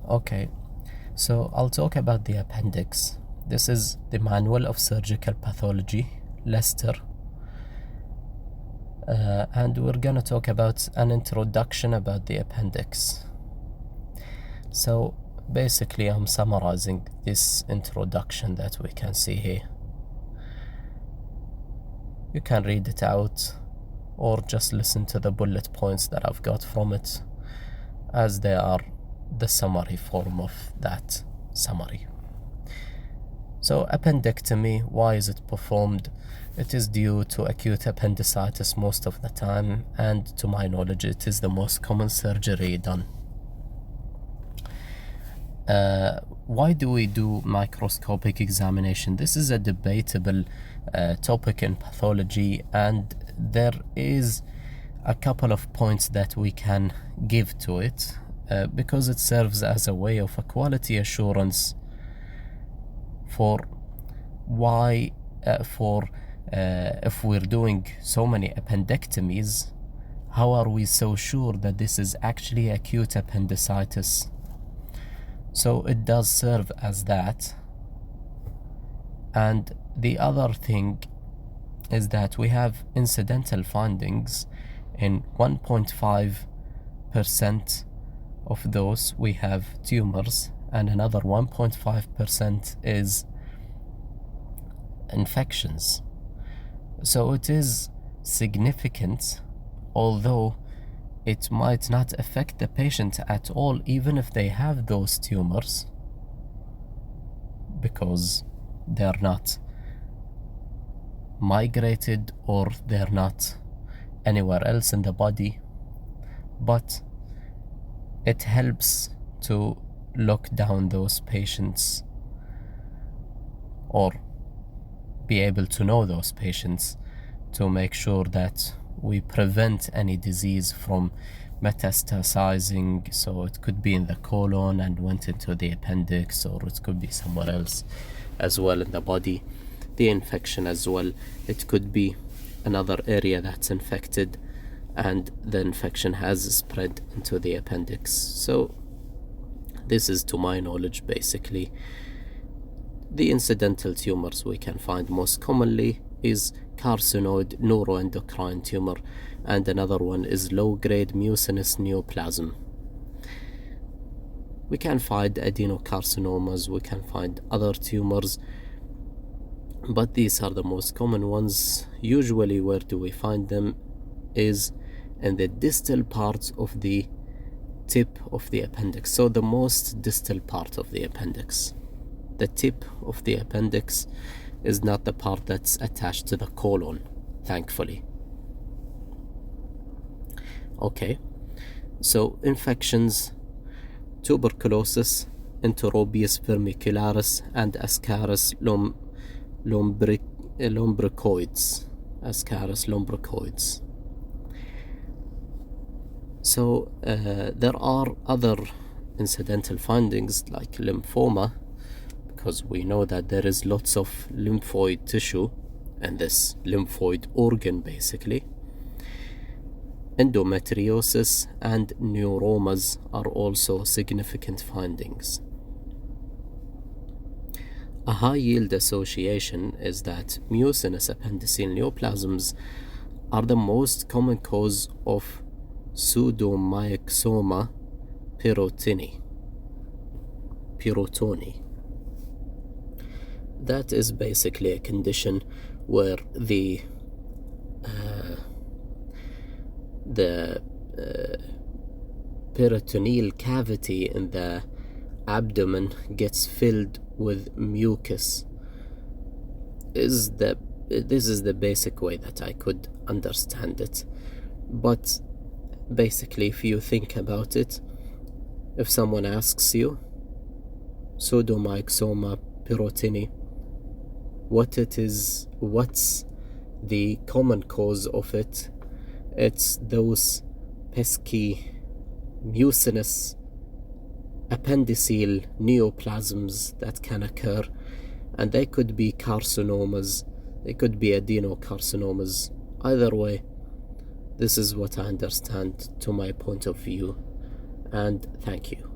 Okay, so I'll talk about the appendix. This is the Manual of Surgical Pathology, Leicester. And we're gonna talk about an introduction about the appendix. So basically I'm summarizing this introduction that we can see here. You can read it out or just listen to the bullet points that I've got from it, as they are the summary form of that summary. So appendectomy, why is it performed? It is due to acute appendicitis most of the time, and to my knowledge it is the most common surgery done. Why do we do microscopic examination? This is a debatable topic in pathology, and there is a couple of points that we can give to it, because it serves as a way of a quality assurance for why if we're doing so many appendectomies, how are we so sure that this is actually acute appendicitis? So it does serve as that. And the other thing is that we have incidental findings. In 1.5% of those we have tumors, and another 1.5% is infections. So it is significant, although it might not affect the patient at all, even if they have those tumors, because they're not migrated or they're not anywhere else in the body. But it helps to lock down those patients, or be able to know those patients, to make sure that we prevent any disease from metastasizing. So it could be in the colon and went into the appendix, or it could be somewhere else as well in the body. The infection as well, it could be another area that's infected and the infection has spread into the appendix. So this is, to my knowledge, basically the incidental tumors we can find most commonly is carcinoid neuroendocrine tumor, and another one is low-grade mucinous neoplasm. We can find adenocarcinomas, we can find other tumors, but these are the most common ones. Usually where do we find them is in the distal part of the tip of the appendix, so the most distal part of the appendix. The tip of the appendix is not the part that's attached to the colon, thankfully. Okay, so infections: tuberculosis, Enterobius vermicularis, and Ascaris lumbricoides. Ascaris lumbricoides. So there are other incidental findings like lymphoma, because we know that there is lots of lymphoid tissue and this lymphoid organ basically. Endometriosis and neuromas are also significant findings. A high yield association is that mucinous appendiceal neoplasms are the most common cause of pseudomyxoma pirotoni. That is basically a condition where the peritoneal cavity in the abdomen gets filled with mucus. This is the basic way that I could understand it. But basically, if you think about it, if someone asks you pseudomyxoma pirotoni, what's the common cause of it, it's those pesky mucinous appendiceal neoplasms that can occur, and they could be carcinomas, they could be adenocarcinomas. Either way, this is what I understand to my point of view, and thank you.